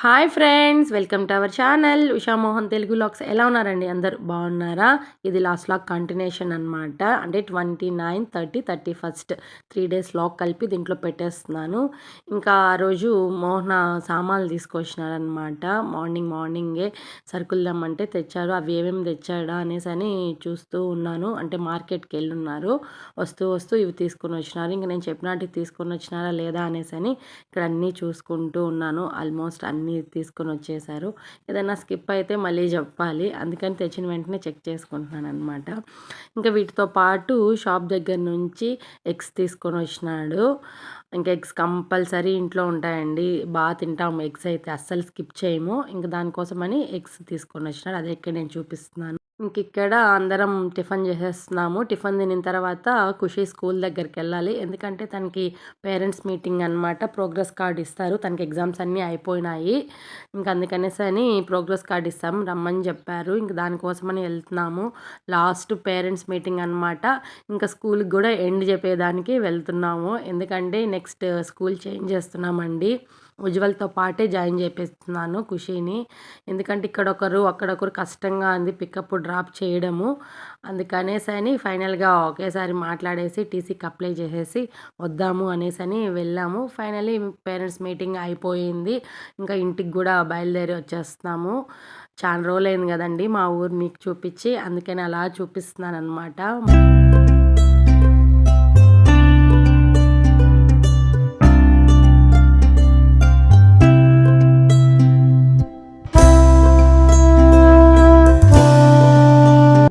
Hi friends, welcome to our channel Usha Mohan Telugu vlogs. ఎలా ఉన్నారండి? అందరు బాగున్నారా? ఇది లాస్ట్ వ్లాగ్ కంటిన్యూషన్ అనమాట. అంటే 29, 30, 31 3 డేస్ వ్లాగ్ కలిపి దీంట్లో పెట్టేస్తున్నాను. ఇంకా ఆ రోజు మోహన సామాన్లు తీసుకొచ్చినారనమాట. మార్నింగే సరుకులు తెమ్మంటే తెచ్చారు. అవి ఏమేమి తెచ్చాడా అనేసి అని చూస్తూ ఉన్నాను. అంటే మార్కెట్కి వెళ్ళున్నారు. వస్తూ ఇవి తీసుకొని వచ్చినారు. ఇంకా నేను చెప్పినట్టు తీసుకొని వచ్చినారా లేదా అనేసి అని ఇక్కడ అన్నీ చూసుకుంటూ ఉన్నాను. ఆల్మోస్ట్ అన్నీ తీసుకొని వచ్చేసారు. ఏదైనా స్కిప్ అయితే మళ్ళీ చెప్పాలి, అందుకని తెచ్చిన వెంటనే చెక్ చేసుకుంటున్నాను అనమాట. ఇంకా వీటితో పాటు షాప్ దగ్గర నుంచి ఎగ్స్ తీసుకొని వచ్చినాడు. ఇంకా ఎగ్స్ కంపల్సరీ ఇంట్లో ఉంటాయండి, బాగా తింటాము ఎగ్స్ అయితే, అస్సలు స్కిప్ చేయము. ఇంకా దానికోసమని ఎగ్స్ తీసుకొని వచ్చినాడు. అదే ఇక్కడ నేను చూపిస్తున్నాను. ఇంక ఇక్కడ అందరం టిఫిన్ చేసేస్తున్నాము. టిఫిన్ తినిన తర్వాత ఖుషి స్కూల్ దగ్గరికి వెళ్ళాలి, ఎందుకంటే తనకి పేరెంట్స్ మీటింగ్ అనమాట. ప్రోగ్రెస్ కార్డ్ ఇస్తారు, తనకి ఎగ్జామ్స్ అన్నీ అయిపోయినాయి. ఇంక అందుకనేసి అని ప్రోగ్రెస్ కార్డ్ ఇస్తాము, రమ్మని చెప్పారు. ఇంక దానికోసమని వెళ్తున్నాము. లాస్ట్ పేరెంట్స్ మీటింగ్ అనమాట. ఇంకా స్కూల్కి కూడా ఎండ్ చెప్పేదానికి వెళ్తున్నాము, ఎందుకంటే నెక్స్ట్ స్కూల్ చేంజ్ చేస్తున్నామండి. ఉజ్వల్తో పాటే జాయిన్ చేపిస్తున్నాను ఖుషీని, ఎందుకంటే ఇక్కడొకరు అక్కడొకరు కష్టంగా ఉంది పికప్ డ్రాప్ చేయడము. అందుకనేసి అని ఫైనల్గా ఒకేసారి మాట్లాడేసి టీసీకి అప్లై చేసేసి వద్దాము అనేసి అని వెళ్ళాము. ఫైనలీ పేరెంట్స్ మీటింగ్ అయిపోయింది. ఇంకా ఇంటికి కూడా బయలుదేరి వచ్చేస్తున్నాము. చాలా రోజులైంది కదండి మా ఊరు మీకు చూపించి, అందుకని అలా చూపిస్తున్నాను అనమాట.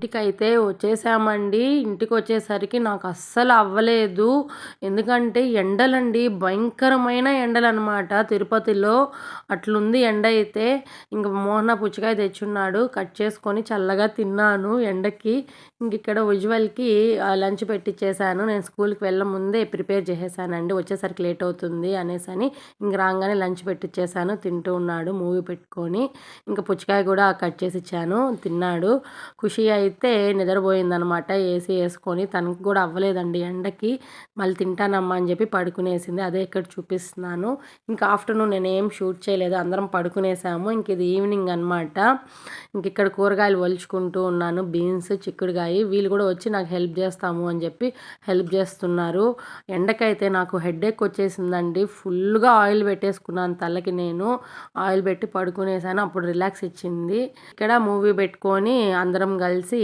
ఇంటికైతే వచ్చేసామండి. ఇంటికి వచ్చేసరికి నాకు అస్సలు అవ్వలేదు, ఎందుకంటే ఎండలండి, భయంకరమైన ఎండలు అనమాట. తిరుపతిలో అట్లుంది ఎండ అయితే. ఇంక మోహన పుచ్చకాయ తెచ్చున్నాడు, కట్ చేసుకొని చల్లగా తిన్నాను ఎండకి. ఇంక ఇక్కడ ఉజ్వల్కి లంచ్ పెట్టించేసాను. నేను స్కూల్కి వెళ్ళే ముందే ప్రిపేర్ చేసేసానండి, వచ్చేసరికి లేట్ అవుతుంది అనేసి అని. ఇంక రాగానే లంచ్ పెట్టించేసాను, తింటూ ఉన్నాడు మూవీ పెట్టుకొని. ఇంకా పుచ్చకాయ కూడా కట్ చేసి ఇచ్చాను, తిన్నాడు. ఖుషి అయితే నిద్రపోయిందనమాట ఏసీ వేసుకొని. తనకు కూడా అవ్వలేదండి ఎండకి. మళ్ళీ తింటానమ్మా అని చెప్పి పడుకునేసింది, అదే ఇక్కడ చూపిస్తున్నాను. ఇంకా ఆఫ్టర్నూన్ నేను ఏం షూట్ చేయలేదు, అందరం పడుకునేసాము. ఇంక ఇది ఈవినింగ్ అనమాట. ఇంక ఇక్కడ కూరగాయలు ఒలుచుకుంటూ ఉన్నాను, బీన్స్, చిక్కుడుకాయ. వీళ్ళు కూడా వచ్చి నాకు హెల్ప్ చేస్తాము అని చెప్పి హెల్ప్ చేస్తున్నారు. ఎండకైతే నాకు హెడేక్ వచ్చేసిందండి, ఫుల్గా ఆయిల్ పెట్టేసుకున్నాను తలకి. నేను ఆయిల్ పెట్టి పడుకునేసాను, అప్పుడు రిలాక్స్ ఇచ్చింది. ఇక్కడ మూవీ పెట్టుకొని అందరం కలిసి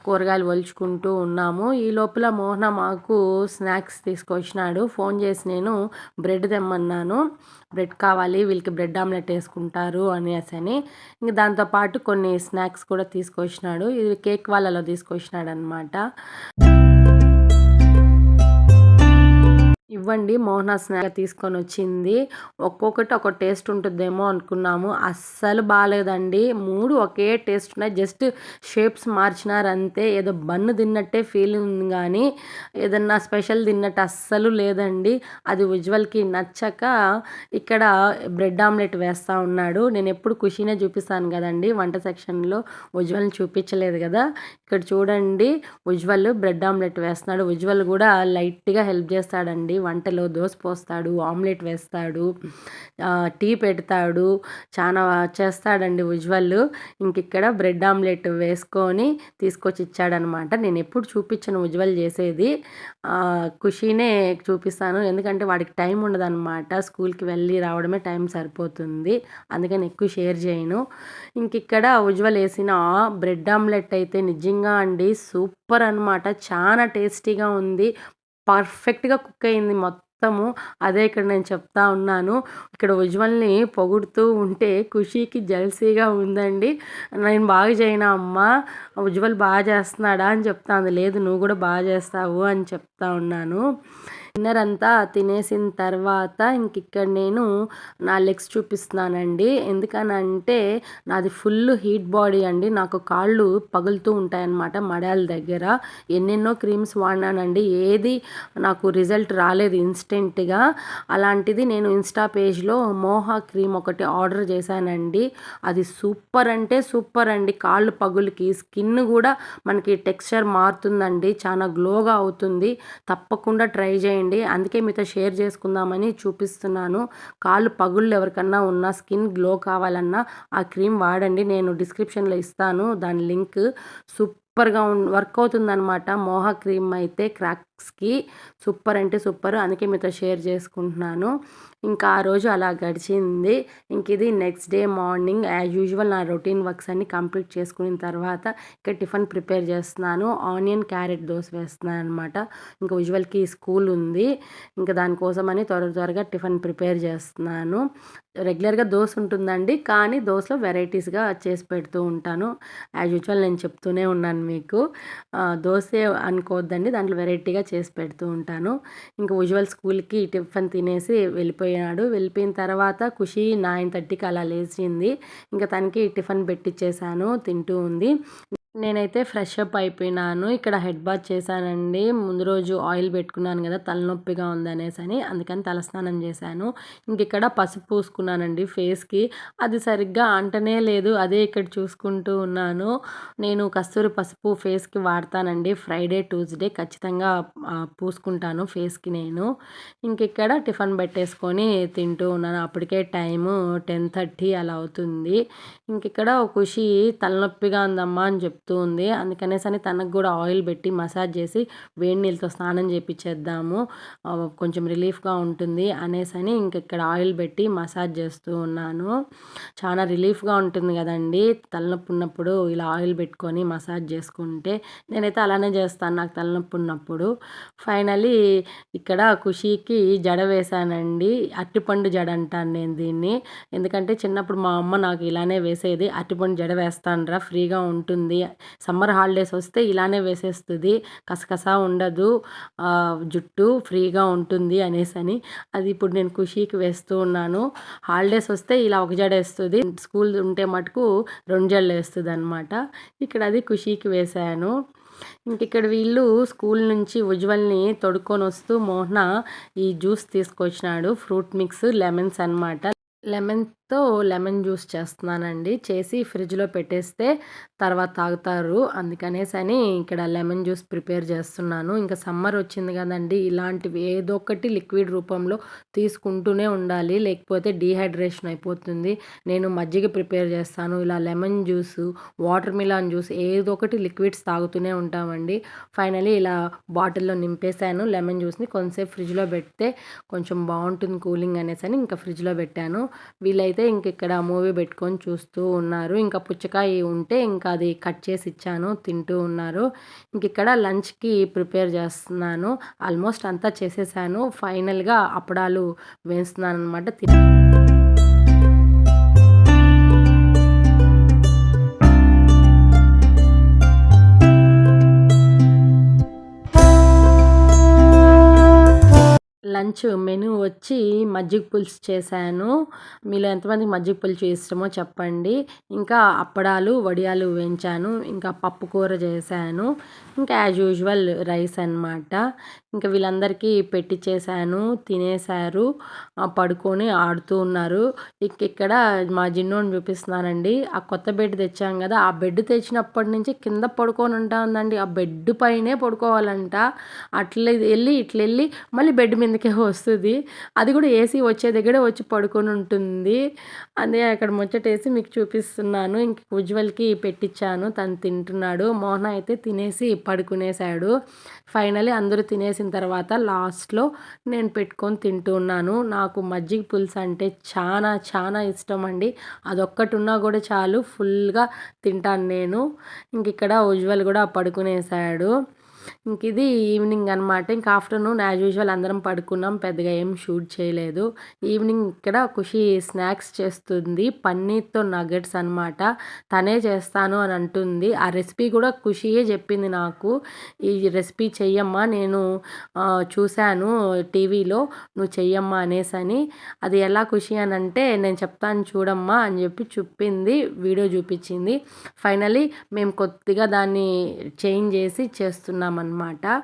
కూరగాయలు ఒలుచుకుంటూ ఉన్నాము. ఈ లోపల మోహన మాకు స్నాక్స్ తీసుకొచ్చినాడు. ఫోన్ చేసి నేను బ్రెడ్ తెమ్మన్నాను, బ్రెడ్ కావాలి వీళ్ళకి, బ్రెడ్ ఆమ్లెట్ వేసుకుంటారు అనేసి అని. ఇంక దాంతోపాటు కొన్ని స్నాక్స్ కూడా తీసుకొచ్చినాడు. ఇది కేక్ వాళ్ళలో తీసుకొచ్చినాడు అనమాట. ఇవ్వండి మోహన స్నాక్ తీసుకొని వచ్చింది. ఒక్కొక్కటి ఒక టేస్ట్ ఉంటుందేమో అనుకున్నాము, అస్సలు బాగాలేదండి. 3 ఒకే టేస్ట్ ఉన్నాయి, జస్ట్ షేప్స్ మార్చినారు అంతే. ఏదో బన్ను తిన్నట్టే ఫీలింగ్ ఉంది, కానీ ఏదన్నా స్పెషల్ తిన్నట్టు అస్సలు లేదండి. అది ఉజ్వల్కి నచ్చక ఇక్కడ బ్రెడ్ ఆమ్లెట్ వేస్తూ ఉన్నాడు. నేను ఎప్పుడు ఖుషీనే చూపిస్తాను కదండి వంట సెక్షన్లో, ఉజ్వల్ని చూపించలేదు కదా. ఇక్కడ చూడండి, ఉజ్వల్ బ్రెడ్ ఆమ్లెట్ వేస్తున్నాడు. ఉజ్వల్ కూడా లైట్గా హెల్ప్ చేస్తాడండి వంటలో, దోశ పోస్తాడు, ఆమ్లెట్ వేస్తాడు, టీ పెడతాడు, చాలా చేస్తాడండి ఉజ్వల్. ఇంక ఇక్కడ బ్రెడ్ ఆమ్లెట్ వేసుకొని తీసుకొచ్చి ఇచ్చాడనమాట. నేను ఎప్పుడు చూపించను ఉజ్వల్ చేసేది, ఖుషీనే చూపిస్తాను, ఎందుకంటే వాడికి టైం ఉండదన్నమాట. స్కూల్కి వెళ్ళి రావడమే టైం సరిపోతుంది, అందుకని ఎక్కువ షేర్ చేయను. ఇంక ఇక్కడ ఉజ్వల్ వేసిన బ్రెడ్ ఆమ్లెట్ అయితే నిజంగా అండి సూపర్ అనమాట, చాలా టేస్టీగా ఉంది, పర్ఫెక్ట్గా కుక్ అయింది మొత్తము. అదే ఇక్కడ నేను చెప్తా ఉన్నాను. ఇక్కడ ఉజ్వల్ని పొగుడుతూ ఉంటే ఖుషీకి జల్సీగా ఉందండి. నేను బాగా చేయనా అమ్మా, ఉజ్వల్ బాగా చేస్తున్నాడా అని చెప్తాను. లేదు నువ్వు కూడా బాగా చేస్తావు అని చెప్తా ఉన్నాను. డిన్నర్ అంతా తినేసిన తర్వాత ఇంక ఇక్కడ నేను నా లెగ్స్ చూపిస్తున్నానండి. ఎందుకనంటే నాది ఫుల్ హీట్ బాడీ అండి, నాకు కాళ్ళు పగులుతూ ఉంటాయన్నమాట మడాల దగ్గర. ఎన్నెన్నో క్రీమ్స్ వాడినానండి, ఏది నాకు రిజల్ట్ రాలేదు ఇన్స్టెంట్గా. అలాంటిది నేను ఇన్స్టా పేజ్లో మోహా క్రీమ్ ఒకటి ఆర్డర్ చేశానండి. అది సూపర్ అంటే సూపర్ అండి, కాళ్ళు పగులుకి స్కిన్ కూడా మనకి టెక్స్చర్ మారుతుందండి, చాలా గ్లోగా అవుతుంది. తప్పకుండా ట్రై చేయండి. అండి. అందుకే మీతో షేర్ చేసుకుందామని చూపిస్తున్నాను. కాళ్ళు పగుళ్ళు ఎవరికన్నా ఉన్నా, స్కిన్ గ్లో కావాలన్నా ఆ క్రీమ్ వాడండి. నేను డిస్క్రిప్షన్‌లో ఇస్తాను దాని లింక్. సూపర్‌గా వర్క్ అవుతుందనమాట. మోహా క్రీమ్ అయితే క్రాక్స్‌కి సూపర్ అంటే సూపర్. అందుకే మీతో షేర్ చేసుకుంటున్నాను. ఇంకా ఆ రోజు అలా గడిచింది. ఇది next day morning as usual నా రొటీన్ వర్క్స్ అన్నీ కంప్లీట్ చేసుకున్న తర్వాత ఇక్కడ టిఫిన్ ప్రిపేర్ చేస్తున్నాను. ఆనియన్ క్యారెట్ దోస వేస్తున్నాను అనమాట. ఇంకా యూజువల్‌కి స్కూల్ ఉంది. ఇంకా దానికోసమని త్వరగా టిఫిన్ ప్రిపేర్ చేస్తున్నాను. రెగ్యులర్‌గా దోస ఉంటుందండి. కానీ దోసలో వెరైటీస్‌గా చేసి పెడుతూ ఉంటాను. యాజ్ యూజువల్ నేను చెప్తూనే ఉన్నాను మీకు. దోసే అనుకోవద్దండి. దాంట్లో వెరైటీగా చేసి పెడుతూ ఉంటాను. ఇంకా యూజువల్ స్కూల్‌కి టిఫిన్ తినేసి వెళ్ళిపోయాడు. వెళ్ళిపోయిన తర్వాత ఖుషి 9:30కి అలా లేచింది. ఇంకా తనకి టిఫిన్ పెట్టిచ్చేసాను. తింటూ ఉంది. నేనైతే ఫ్రెష్ అప్ అయిపోయినాను. ఇక్కడ హెడ్ బాత్ చేశానండి. ముందు రోజు ఆయిల్ పెట్టుకున్నాను కదా! తలనొప్పిగా ఉందనేసని. అందుకని తలస్నానం చేశాను. ఇంకిక్కడ పసుపు పూసుకున్నానండి ఫేస్‌కి. అది సరిగ్గా అంటనే లేదు. అదే ఇక్కడ చూసుకుంటూ ఉన్నాను. నేను కస్తూరి పసుపు ఫేస్‌కి వాడతానండి. ఫ్రైడే, ట్యూస్‌డే ఖచ్చితంగా పూసుకుంటాను ఫేస్‌కి నేను. ఇంకిక్కడ టిఫిన్ పెట్టేసుకొని తింటూ ఉన్నాను. అప్పటికే టైము 10:30 అలా అవుతుంది. ఇంకిక్కడ ఖుషి తలనొప్పిగా ఉందమ్మా అని చెప్తూ ఉంది. అందుకనేసని తనకు కూడా ఆయిల్ పెట్టి మసాజ్ చేసి వేడి నీళ్ళతో స్నానం చేపిచ్చేద్దాము. కొంచెం రిలీఫ్‌గా ఉంటుంది అనేసని ఇంకిక్కడ ఆయిల్ పెట్టి మసాజ్ చేస్తూ ఉన్నాను. చాలా రిలీఫ్‌గా ఉంటుంది కదండీ! తలనొప్పి ఉన్నప్పుడు ఇలా ఆయిల్ పెట్టుకొని మసాజ్ చేసుకుంటే. నేనైతే అలానే చేస్తాను నాకు తలనొప్పి ఉన్నప్పుడు. ఫైనల్లీ ఇక్కడ ఖుషీకి జడ వేశానండి. అరటిపండు జడ అంటాను నేను దీన్ని. ఎందుకంటే చిన్నప్పుడు మా అమ్మ నాకు ఇలానే వేసేది. అరటిపండు జడ వేస్తానురా ఫ్రీగా ఉంటుంది. సమ్మర్ హాలిడేస్ వస్తే ఇలానే వేసేస్తది. కసకసా ఉండదు. జుట్టు ఫ్రీగా ఉంటుంది అనేసని. అది ఇప్పుడు నేను ఖుషీకి వేస్తూ ఉన్నాను. హాలిడేస్ వస్తే ఇలా ఒక జడ వేస్తది. స్కూల్ ఉంటే మటుకు 2 జడలేస్తదనమాట. ఇక్కడ అది ఖుషీకి వేశాను. ఇంకిక్కడ వీళ్ళు స్కూల్ నుంచి ఉజ్వల్‌ని తోడుకొనొస్తూ మోహన ఈ జ్యూస్ తీసుకొచ్చినాడు. ఫ్రూట్ మిక్స్ లెమన్స్ అనమాట. లెమన్‌తో లెమన్ జ్యూస్ చేస్తున్నానండి. చేసి ఫ్రిడ్జ్‌లో పెట్టేస్తే తర్వాత తాగుతారు. అందుకనేసని ఇక్కడ లెమన్ జ్యూస్ ప్రిపేర్ చేస్తున్నాను. ఇంకా సమ్మర్ వచ్చింది కదండీ! ఇలాంటివి ఏదో ఒకటి లిక్విడ్ రూపంలో తీసుకుంటూనే ఉండాలి. లేకపోతే డీహైడ్రేషన్ అయిపోతుంది. నేను మజ్జిగ ప్రిపేర్ చేస్తాను. ఇలా lemon juice, water melon juice ఏదో ఒకటి లిక్విడ్స్ తాగుతూనే ఉంటామండి. ఫైనల్లీ ఇలా బాటిల్‌లో నింపేసాను లెమన్ జ్యూస్‌ని. కొంతసేపు ఫ్రిడ్జ్‌లో పెడితే కొంచెం బావుంటుంది కూలింగ్ అనేసని ఇంకా ఫ్రిడ్జ్‌లో పెట్టాను. వీళ్ళైతే ఇక్కడ మూవీ పెట్టుకొని చూస్తూ ఉన్నారు. ఇంకా పుచ్చకాయ ఉంటే ఇంకా అది కట్ చేసి ఇచ్చాను. తింటూ ఉన్నారు. ఇక్కడ లంచ్‌కి ప్రిపేర్ చేస్తున్నాను. ఆల్మోస్ట్ అంతా చేసేసాను. ఫైనల్‌గా అప్పడాలు వేస్తున్నాననమాట. లంచ్ మెనూ వచ్చి మజ్జిగ పులుసు చేశాను. మీలో ఎంతమందికి మజ్జిగ పులుసు ఇష్టమో చెప్పండి. ఇంకా అప్పడాలు, వడియాలు వేయించాను. ఇంకా పప్పు కూర చేశాను. ఇంకా యాజ్ యూజువల్ రైస్ అనమాట. ఇంకా వీళ్ళందరికీ పెట్టిచ్చేసాను. తినేశారు. పడుకొని ఆడుతూ ఉన్నారు. ఇక్కడ మా జిన్నోడిని చూపిస్తున్నానండి. ఆ కొత్త బెడ్ తెచ్చాం కదా! ఆ బెడ్ తెచ్చినప్పటి నుంచి కింద పడుకొని ఉంటోందండి. ఆ బెడ్ పైనే పడుకోవాలంట. ఇట్లా వెళ్ళి మళ్ళీ బెడ్ మీదకే వస్తది. అది కూడా ఏసీ వచ్చే దగ్గరే వచ్చి పడుకొని ఉంటుంది. అదే అక్కడ ముచ్చటేసి మీకు చూపిస్తున్నాను. ఇంక ఉజ్వల్‌కి పెట్టిచ్చాను. తను తింటున్నాడు. మోహన అయితే తినేసి పడుకునేసాడు. ఫైనల్లీ అందరూ తినేసిన తర్వాత లాస్ట్‌లో నేను పెట్టుకొని తింటూ ఉన్నాను. నాకు మజ్జిగ పులుసు అంటే చాలా ఇష్టం అండి. అదొక్కటి ఉన్నా కూడా చాలు ఫుల్‌గా తింటాను నేను. ఇక్కడ ఉజ్వల్ కూడా పడుకునేసాడు. ఇది ఈవినింగ్ అనమాట. ఇంకా ఆఫ్టర్‌నూన్ యాజ్ యూజువల్ అందరం పడుకున్నాం. పెద్దగా ఏం షూట్ చేయలేదు. ఈవినింగ్ ఇక్కడ ఖుషి స్నాక్స్ చేస్తుంది. పన్నీర్‌తో నగ్గెట్స్ అనమాట. తనే చేస్తాను అని అంటుంది. ఆ రెసిపీ కూడా ఖుషియే చెప్పింది నాకు. ఈ రెసిపీ చెయ్యమ్మా నేను చూశాను టీవీలో నువ్వు చెయ్యమ్మా అనేసని. అది ఎలా ఖుషి అని అంటే నేను చెప్తాను చూడమ్మా అని చెప్పి చెప్పింది. వీడియో చూపించింది. ఫైనల్లీ మేము కొద్దిగా దాన్ని చేంజ్ చేసి చేస్తున్నాం చేసామన్నమాట.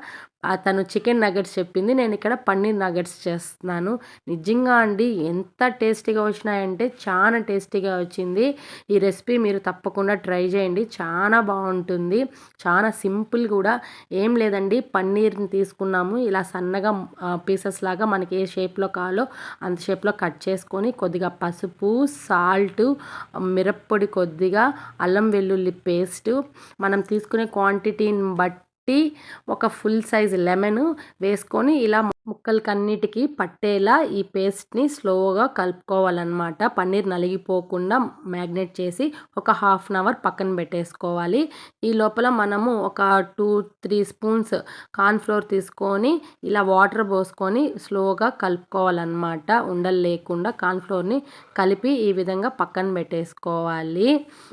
తను చికెన్ నగెట్స్ చెప్పింది. నేను ఇక్కడ పన్నీర్ నగెట్స్ చేస్తున్నాను. నిజంగా అండి ఎంత టేస్టీగా వచ్చినాయంటే చాలా టేస్టీగా వచ్చింది. ఈ రెసిపీ మీరు తప్పకుండా ట్రై చేయండి. చాలా బాగుంటుంది. చాలా సింపుల్ కూడా. ఏం లేదండి, పన్నీర్ని తీసుకున్నాము. ఇలా సన్నగా పీసెస్ లాగా మనకి ఏ షేప్లో కావాలో అంత షేప్లో కట్ చేసుకొని కొద్దిగా పసుపు, సాల్ట్, మిరప్పొడి కొద్దిగా, అల్లం వెల్లుల్లి పేస్టు, మనం తీసుకునే క్వాంటిటీని బట్టి ఒక ఫుల్ సైజ్ లెమన్ వేసుకొని ఇలా ముక్కలకన్నిటికీ పట్టేలా ఈ పేస్ట్ని స్లోగా కలుపుకోవాలన్నమాట. పన్నీర్ నలిగిపోకుండా మ్యాగ్నేట్ చేసి ఒక హాఫ్ అన్ అవర్ పక్కన పెట్టేసుకోవాలి. ఈ లోపల మనము ఒక 2-3 స్పూన్స్ కార్న్ఫ్లోర్ తీసుకొని ఇలా వాటర్ పోసుకొని స్లోగా కలుపుకోవాలన్నమాట. ఉండలు లేకుండా కార్న్ఫ్లోర్ని కలిపి ఈ విధంగా పక్కన పెట్టేసుకోవాలి.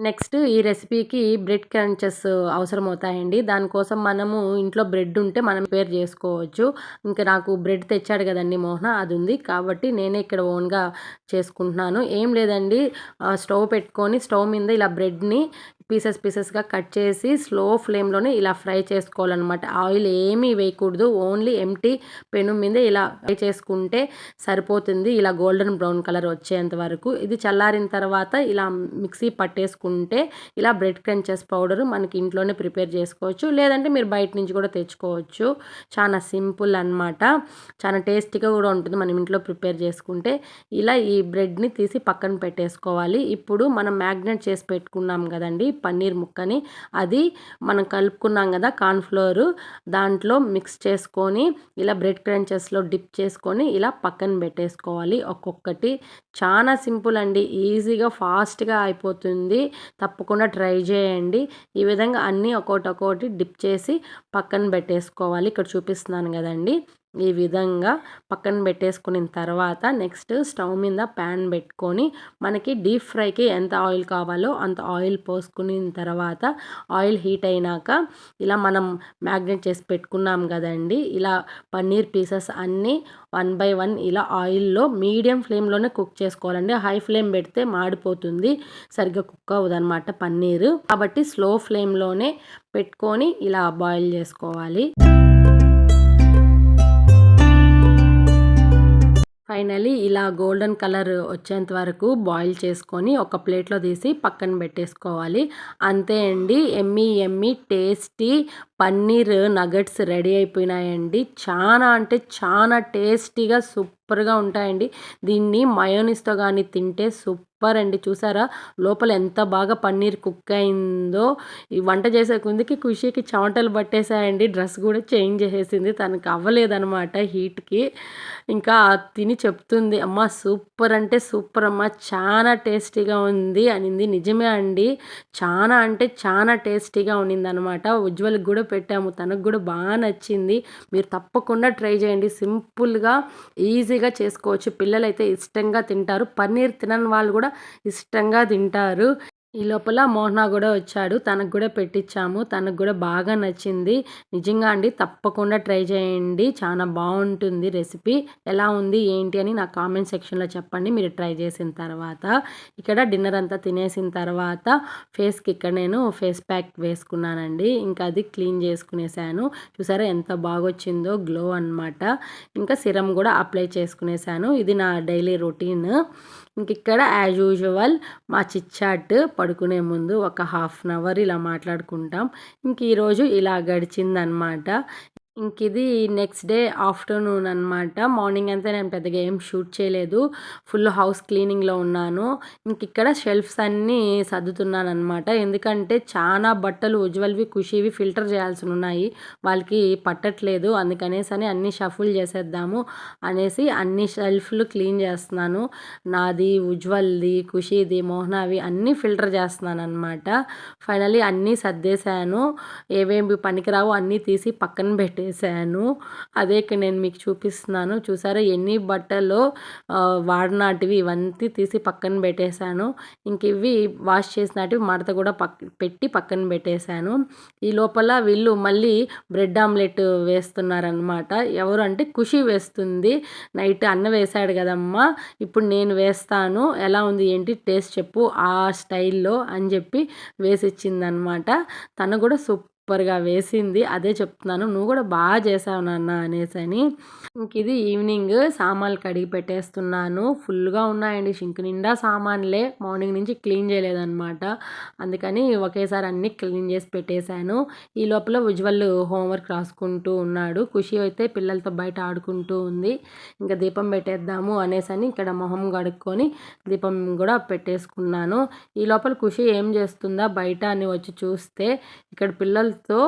నెక్స్ట్ ఈ రెసిపీకి బ్రెడ్ క్రంచెస్ అవసరం అవుతాయండి. దానికోసం మనము ఇంట్లో బ్రెడ్ ఉంటే మనం ప్రిపేర్ చేసుకోవచ్చు. ఇంకా నాకు బ్రెడ్ తెచ్చాడు కదండి మోహన, అది ఉంది కాబట్టి నేనే ఇక్కడ ఓన్గా చేసుకుంటున్నాను. ఏం లేదండి, స్టవ్ పెట్టుకొని స్టవ్ మీద ఇలా బ్రెడ్ని పీసెస్గా కట్ చేసి స్లో ఫ్లేమ్లోనే ఇలా ఫ్రై చేసుకోవాలన్నమాట. ఆయిల్ ఏమీ వేయకూడదు, ఓన్లీ ఎంటీ పెను మీద ఇలా ఫ్రై చేసుకుంటే సరిపోతుంది. ఇలా గోల్డెన్ బ్రౌన్ కలర్ వచ్చేంత వరకు. ఇది చల్లారిన తర్వాత ఇలా మిక్సీ పట్టేసుకుంటే ఇలా బ్రెడ్ క్రంచెస్ పౌడర్ మనకి ఇంట్లోనే ప్రిపేర్ చేసుకోవచ్చు, లేదంటే మీరు బయట నుంచి కూడా తెచ్చుకోవచ్చు. చాలా సింపుల్ అన్నమాట. చాలా టేస్టీగా కూడా ఉంటుంది మనం ఇంట్లో ప్రిపేర్ చేసుకుంటే. ఇలా ఈ బ్రెడ్ని తీసి పక్కన పెట్టేసుకోవాలి. ఇప్పుడు మనం మ్యాగ్నేట్ చేసి పెట్టుకున్నాం కదండి పన్నీర్ ముక్కని, అది మనం కలుపుకున్నాం కదా కార్న్ఫ్లోర్, దాంట్లో మిక్స్ చేసుకొని ఇలా బ్రెడ్ క్రంచెస్లో డిప్ చేసుకొని ఇలా పక్కన పెట్టేసుకోవాలి ఒక్కొక్కటి. చాలా సింపుల్ అండి, ఈజీగా ఫాస్ట్గా అయిపోతుంది. తప్పకుండా ట్రై చేయండి. ఈ విధంగా అన్నీ ఒక్కొక్కటి డిప్ చేసి పక్కన పెట్టేసుకోవాలి. ఇక్కడ చూపిస్తున్నాను కదండి, ఈ విధంగా పక్కన పెట్టేసుకున్న తర్వాత నెక్స్ట్ స్టవ్ మీద ప్యాన్ పెట్టుకొని మనకి డీప్ ఫ్రైకి ఎంత ఆయిల్ కావాలో అంత ఆయిల్ పోసుకున్న తర్వాత ఆయిల్ హీట్ అయినాక ఇలా మనం మ్యాగ్నేట్ చేసి పెట్టుకున్నాం కదండి, ఇలా పన్నీర్ పీసెస్ అన్నీ 1 by 1 ఇలా ఆయిల్లో మీడియం ఫ్లేమ్లోనే కుక్ చేసుకోవాలండి. హై ఫ్లేమ్ పెడితే మాడిపోతుంది, సరిగ్గా కుక్ అవ్వదు అనమాట పన్నీరు. కాబట్టి స్లో ఫ్లేమ్లోనే పెట్టుకొని ఇలా బాయిల్ చేసుకోవాలి. ఫైనలీ ఇలా గోల్డెన్ కలర్ వచ్చేంత వరకు బాయిల్ చేసుకొని ఒక ప్లేట్లో తీసి పక్కన పెట్టేసుకోవాలి. అంతే అండి, Emmy tasty paneer nuggets ready అయిపోయినాయండి. చాలా అంటే చాలా టేస్టీగా సూపర్గా ఉంటాయండి. దీన్ని మయోనీస్తో కానీ తింటే సూపర్ అండి. చూసారా లోపల ఎంత బాగా పన్నీర్ కుక్ అయిందో. ఈ వంట చేసే కొందికి ఖుషీకి చెమటలు పట్టేసాయండి. డ్రెస్ కూడా చేంజ్ చేసేసింది, తనకు అవ్వలేదన్నమాట హీట్కి. ఇంకా తిని చెప్తుంది, అమ్మ సూపర్ అంటే సూపర్ అమ్మ, చాలా టేస్టీగా ఉంది అనింది. నిజమే అండి, చాలా అంటే చాలా టేస్టీగా ఉన్నింది అనమాట. ఉజ్వల్కి కూడా పెట్టాము, తనకు కూడా బాగా నచ్చింది. మీరు తప్పకుండా ట్రై చేయండి. సింపుల్గా ఈజీగా చేసుకోవచ్చు. పిల్లలైతే ఇష్టంగా తింటారు, పన్నీర్ తినని వాళ్ళు కూడా ఇష్టంగా తింటారు. ఈ లోపల మోహన కూడా వచ్చాడు, తనకు కూడా పెట్టించాము, తనకు కూడా బాగా నచ్చింది. నిజంగా అండి తప్పకుండా ట్రై చేయండి, చాలా బాగుంటుంది రెసిపీ. ఎలా ఉంది ఏంటి అని నాకు కామెంట్ సెక్షన్లో చెప్పండి మీరు ట్రై చేసిన తర్వాత. ఇక్కడ డిన్నర్ అంతా తినేసిన తర్వాత ఫేస్కి ఇక్కడ నేను ఫేస్ ప్యాక్ వేసుకున్నానండి. ఇంకా అది క్లీన్ చేసుకునేసాను. చూసారా ఎంత బాగా వచ్చిందో గ్లో అనమాట. ఇంకా సిరం కూడా అప్లై చేసుకునేసాను. ఇది నా డైలీ రొటీన్. ఇంక ఇక్కడ యాజ్ యూజువల్ మా చిట్చాట్ పడుకునే ముందు ఒక హాఫ్ అన్ అవర్ ఇలా మాట్లాడుకుంటాం. ఇంక ఈరోజు ఇలా గడిచిందనమాట. ఇంక ఇది నెక్స్ట్ డే ఆఫ్టర్నూన్ అనమాట. మార్నింగ్ అంతా నేను పెద్దగా ఏం షూట్ చేయలేదు, ఫుల్ హౌస్ క్లీనింగ్లో ఉన్నాను. ఇంక ఇక్కడ షెల్ఫ్స్ అన్నీ సర్దుతున్నాను అనమాట. ఎందుకంటే చాలా బట్టలు ఉజ్వల్వి ఖుషీవి ఫిల్టర్ చేయాల్సి ఉన్నాయి, వాళ్ళకి పట్టట్లేదు. అందుకనేసి అన్నీ షఫుల్ చేసేద్దాము అనేసి అన్ని షెల్ఫ్లు క్లీన్ చేస్తున్నాను. నాది, ఉజ్వల్ది, ఖుషీది, మోహనావి అన్నీ ఫిల్టర్ చేస్తున్నాను అనమాట. ఫైనలీ అన్నీ సర్దేశాను. ఏవేమి పనికిరావో అన్నీ తీసి పక్కన పెట్టేసాను. అదే ఇక్కడ నేను మీకు చూపిస్తున్నాను. చూసారా ఎన్ని బట్టలు వాడినాటివి ఇవంతా తీసి పక్కన పెట్టేశాను. ఇంక ఇవి వాష్ చేసినటివి మడత కూడా పెట్టి పక్కన పెట్టేశాను. ఈ లోపల వీళ్ళు మళ్ళీ బ్రెడ్ ఆమ్లెట్ వేస్తున్నారనమాట. ఎవరు అంటే ఖుషి వేస్తుంది. నైట్ అన్న వేశాడు కదమ్మా, ఇప్పుడు నేను వేస్తాను, ఎలా ఉంది ఏంటి టేస్ట్ చెప్పు ఆ స్టైల్లో అని చెప్పి వేసిచ్చిందనమాట. తను కూడా సూపర్ సూపర్గా వేసింది. అదే చెప్తున్నాను, నువ్వు కూడా బాగా చేసావు నాన్న అనేసని. ఇంక ఇది ఈవినింగ్ సామాన్లు కడిగి పెట్టేస్తున్నాను. ఫుల్గా ఉన్నాయండి, షింక్ నిండా సామాన్లే. మార్నింగ్ నుంచి క్లీన్ చేయలేదన్నమాట, అందుకని ఒకేసారి అన్నీ క్లీన్ చేసి పెట్టేశాను. ఈ లోపల ఉజ్వల్ హోంవర్క్ రాసుకుంటూ ఉన్నాడు. ఖుషి అయితే పిల్లలతో బయట ఆడుకుంటూ ఉంది. ఇంకా దీపం పెట్టేద్దాము అనేసని ఇక్కడ మొహం కడుక్కొని దీపం కూడా పెట్టేసుకున్నాను. ఈ లోపల ఖుషి ఏం చేస్తుందా బయట అని వచ్చి చూస్తే ఇక్కడ పిల్లలతో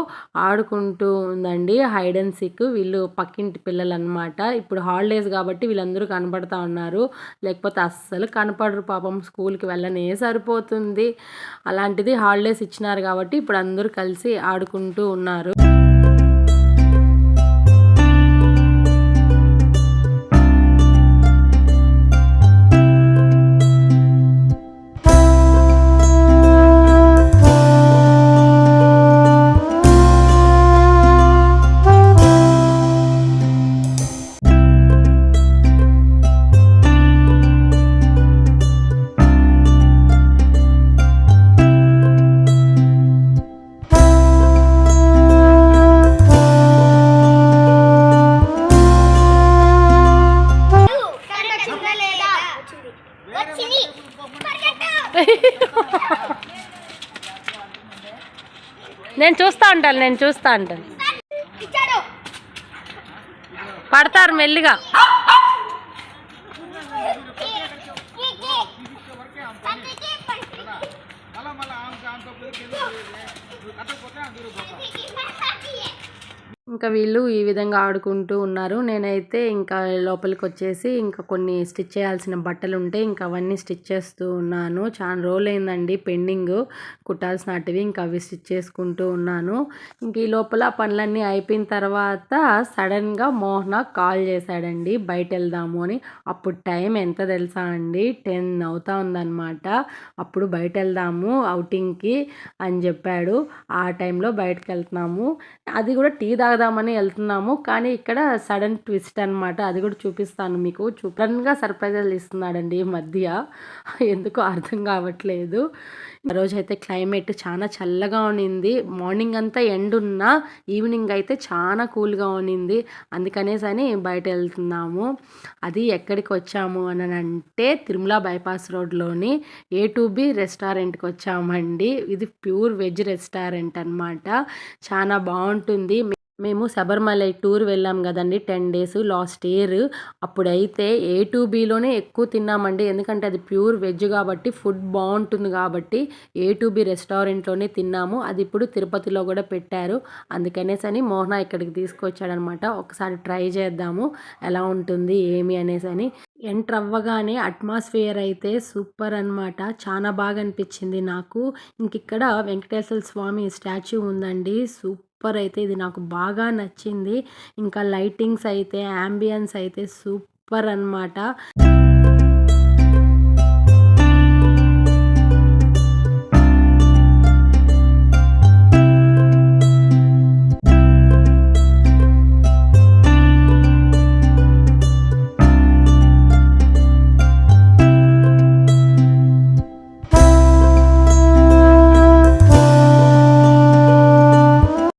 ఆడుకుంటూ ఉందండి, హైడ్ అండ్ సీక్. వీళ్ళు పక్కింటి పిల్లలు అనమాట. ఇప్పుడు హాలిడేస్ కాబట్టి వీళ్ళందరూ కనపడతా ఉన్నారు, లేకపోతే అస్సలు కనపడరు పాపం, స్కూల్కి వెళ్ళనే సరిపోతుంది. అలాంటిది హాలిడేస్ ఇచ్చినారు కాబట్టి ఇప్పుడు అందరూ కలిసి ఆడుకుంటూ ఉన్నారు. నేను చూస్తా ఉంటాను పడతారు మెల్లిగా. ఇంకా వీళ్ళు ఈ విధంగా ఆడుకుంటూ ఉన్నారు. నేనైతే ఇంకా లోపలికి వచ్చేసి ఇంకా కొన్ని స్టిచ్ చేయాల్సిన బట్టలు ఉంటే ఇంకా అవన్నీ స్టిచ్ చేస్తూ ఉన్నాను. చాలా రోజులు అయిందండి పెండింగ్ కుట్టాల్సినటివి, ఇంకా అవి స్టిచ్ చేసుకుంటూ ఉన్నాను. ఇంక ఈ లోపల పనులన్నీ అయిపోయిన తర్వాత సడన్గా మోహన కాల్ చేశాడండి, బయట వెళ్దాము అని. అప్పుడు టైం ఎంత తెలుసా అండి, 10 అవుతా ఉందన్నమాట. అప్పుడు బయట వెళ్దాము అవుటింగ్కి అని చెప్పాడు. ఆ టైంలో బయటకు వెళ్తున్నాము, అది కూడా టీ తాగదామని వెళ్తున్నాము. కానీ ఇక్కడ సడన్ ట్విస్ట్ అనమాట, అది కూడా చూపిస్తాను మీకు. సడన్గా సర్ప్రైజులు ఇస్తున్నాడండి ఈ మధ్య, ఎందుకో అర్థం కావట్లేదు. ఈరోజు అయితే క్లైమేట్ చాలా చల్లగా ఉన్నింది. మార్నింగ్ అంతా ఎండ్ ఉన్నా ఈవినింగ్ అయితే చాలా కూల్గా ఉన్నింది. అందుకనేసని బయట వెళ్తున్నాము. అది ఎక్కడికి వచ్చాము అని అంటే తిరుమల బైపాస్ రోడ్లోని A2B రెస్టారెంట్కి వచ్చామండి. ఇది ప్యూర్ వెజ్ రెస్టారెంట్ అనమాట, చాలా బాగుంటుంది. మేము శబరిమలై టూర్ వెళ్ళాం కదండి 10 days లాస్ట్ ఇయర్. అప్పుడైతే A2Bలోనే ఎక్కువ తిన్నామండి, ఎందుకంటే అది ప్యూర్ వెజ్ కాబట్టి ఫుడ్ బాగుంటుంది కాబట్టి A2B రెస్టారెంట్లోనే తిన్నాము. అది ఇప్పుడు తిరుపతిలో కూడా పెట్టారు, అందుకనేసని మోహన ఇక్కడికి తీసుకొచ్చాడనమాట. ఒకసారి ట్రై చేద్దాము ఎలా ఉంటుంది ఏమి అనేసని. ఎంటర్ అవ్వగానే అట్మాస్ఫియర్ అయితే సూపర్ అనమాట, చాలా బాగా అనిపించింది నాకు. ఇంకిక్కడ వెంకటేశ్వర స్వామి స్టాచ్యూ ఉందండి, సూపర్ అయితే ఇది నాకు బాగా నచ్చింది. ఇంకా లైటింగ్స్ అయితే యాంబియన్స్ అయితే సూపర్ అన్నమాట.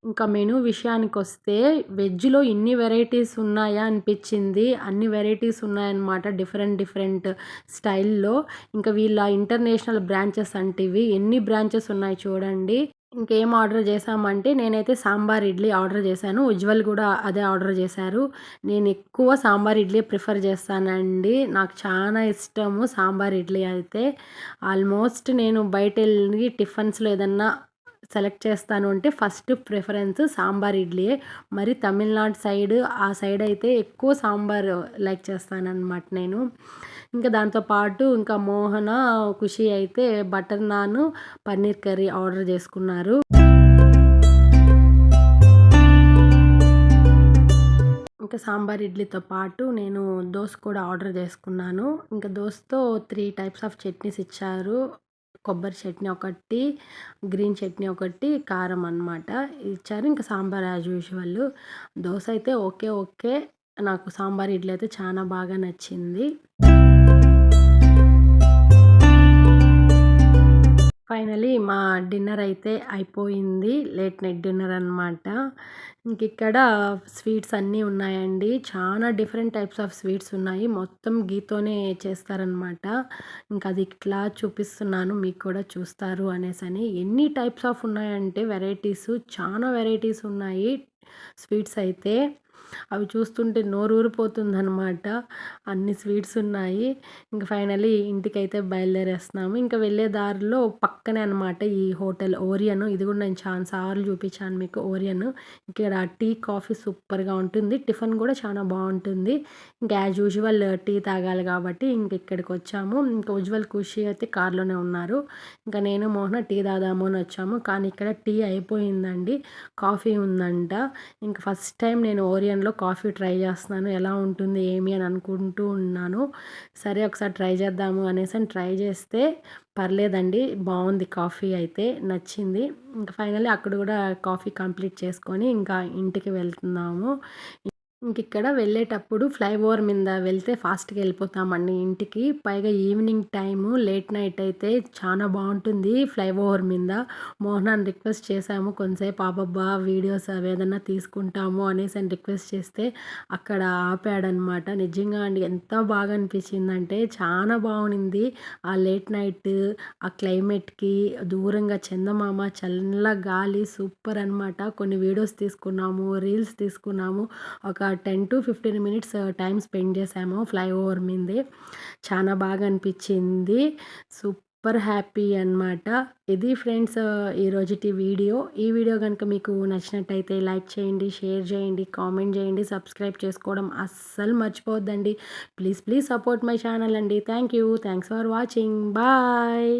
ఇంకా మెనూ విషయానికి వస్తే వెజ్లో ఇన్ని వెరైటీస్ ఉన్నాయా అనిపించింది. అన్ని వెరైటీస్ ఉన్నాయన్నమాట, డిఫరెంట్ స్టైల్లో. ఇంకా వీళ్ళ ఇంటర్నేషనల్ బ్రాంచెస్ అంటివి ఎన్ని బ్రాంచెస్ ఉన్నాయి చూడండి. ఇంకేం ఆర్డర్ చేసామంటే నేనైతే సాంబార్ ఇడ్లీ ఆర్డర్ చేశాను, ఉజ్వల్ కూడా అదే ఆర్డర్ చేశారు. నేను ఎక్కువ సాంబార్ ఇడ్లీ ప్రిఫర్ చేస్తానండి, నాకు చాలా ఇష్టము సాంబార్ ఇడ్లీ అయితే. ఆల్మోస్ట్ నేను బయట వెళ్ళి టిఫిన్స్లో ఏదన్నా సెలెక్ట్ చేస్తాను అంటే ఫస్ట్ ప్రిఫరెన్స్ సాంబార్ ఇడ్లీ. మరి తమిళనాడు సైడ్ ఆ సైడ్ అయితే ఎక్కువ సాంబార్ లైక్ చేస్తానన్నమాట నేను. ఇంకా దాంతోపాటు ఇంకా మోహన ఖుషి అయితే butter non paneer curry order చేసుకున్నారు. ఇంకా సాంబార్ ఇడ్లీతో పాటు నేను దోశ కూడా ఆర్డర్ చేసుకున్నాను. ఇంకా దోశతో 3 types ఆఫ్ చట్నీస్ ఇచ్చారు, కొబ్బరి చట్నీ ఒకటి, గ్రీన్ చట్నీ ఒకటి, కారం అన్నమాట ఇచ్చారు. ఇంకా సాంబార్ యాజ్ యూజువల్. దోశ అయితే ఓకే, నాకు సాంబార్ ఇడ్లీ అయితే చాలా బాగా నచ్చింది. ఫైనలీ మా డిన్నర్ అయితే అయిపోయింది. లేట్ నైట్ డిన్నర్ అనమాట. ఇంకిక్కడ స్వీట్స్ అన్నీ ఉన్నాయండి. చాలా డిఫరెంట్ టైప్స్ ఆఫ్ స్వీట్స్ ఉన్నాయి. మొత్తం ఘీతోనే చేస్తారనమాట. ఇంకా అది ఇట్లా చూపిస్తున్నాను మీకు కూడా చూస్తారు అనేసని. ఎన్ని టైప్స్ ఆఫ్ ఉన్నాయంటే వెరైటీస్, చాలా వెరైటీస్ ఉన్నాయి స్వీట్స్ అయితే. అవి చూస్తుంటే నోరూరిపోతుందనమాట. అన్ని స్వీట్స్ ఉన్నాయి. ఇంక ఫైనల్లీ ఇంటికైతే బయలుదేరేస్తున్నాము. ఇంక వెళ్ళే దారిలో పక్కనే అనమాట ఈ హోటల్ ఓరియన్. ఇది కూడా నేను చాలా సార్లు చూపించాను మీకు ఓరియన్. ఇక్కడ టీ, కాఫీ సూపర్‌గా ఉంటుంది. టిఫిన్ కూడా చాలా బావుంటుంది. ఇంకా యాజ్ యూజువల్ టీ తాగాలి కాబట్టి ఇంక ఇక్కడికొచ్చాము. ఇంకా ఉజ్వల్, ఖుషి అయితే కార్‌లోనే ఉన్నారు. ఇంకా నేను, మోహన టీ తాగుదాము అని వచ్చాము. కానీ ఇక్కడ టీ అయిపోయిందండి. కాఫీ ఉందంట. ఇంక ఫస్ట్ టైం నేను ఓరియన్‌లో కాఫీ ట్రై చేస్తున్నాను. ఎలా ఉంటుంది ఏమి అని అనుకుంటూ ఉన్నాను. సరే ఒకసారి ట్రై చేద్దాము అనేసని ట్రై చేస్తే పర్లేదండి. బావుంది కాఫీ అయితే నచ్చింది. ఇంక ఫైనల్లీ అక్కడ కూడా కాఫీ కంప్లీట్ చేసుకొని ఇంకా ఇంటికి వెళ్తున్నాము. ఇంకిక్కడ వెళ్ళేటప్పుడు ఫ్లైఓవర్ మీద వెళ్తే ఫాస్ట్‌గా వెళ్ళిపోతామండి ఇంటికి. పైగా ఈవినింగ్ టైము లేట్ నైట్ అయితే చాలా బావుంటుంది ఫ్లైఓవర్ మీద. మోహనాని రిక్వెస్ట్ చేశాము కొంతసేపు అబ్బబ్బా! వీడియోస్ అవి ఏదన్నా తీసుకుంటాము అనేసని రిక్వెస్ట్ చేస్తే అక్కడ ఆపాడనమాట. నిజంగా అండి ఎంత బాగా అనిపించిందంటే చాలా బావుండింది. ఆ లేట్ నైట్, ఆ క్లైమేట్‌కి దూరంగా చందమామ, చల్ల గాలి సూపర్ అనమాట. కొన్ని వీడియోస్ తీసుకున్నాము, రీల్స్ తీసుకున్నాము. ఒక 10-15 మినిట్స్ టైం స్పెండ్ చేశాము ఫ్లైఓవర్ మీదే. చాలా బాగా అనిపించింది. సూపర్ హ్యాపీ అనమాట. ఇది ఫ్రెండ్స్ ఈరోజుటి వీడియో. ఈ వీడియో కనుక మీకు నచ్చినట్టయితే లైక్ చేయండి, షేర్ చేయండి, కామెంట్ చేయండి, సబ్స్క్రైబ్ చేసుకోవడం అస్సలు మర్చిపోవద్దండి. Please please support my channel అండి. Thank you. Thanks for watching. Bye.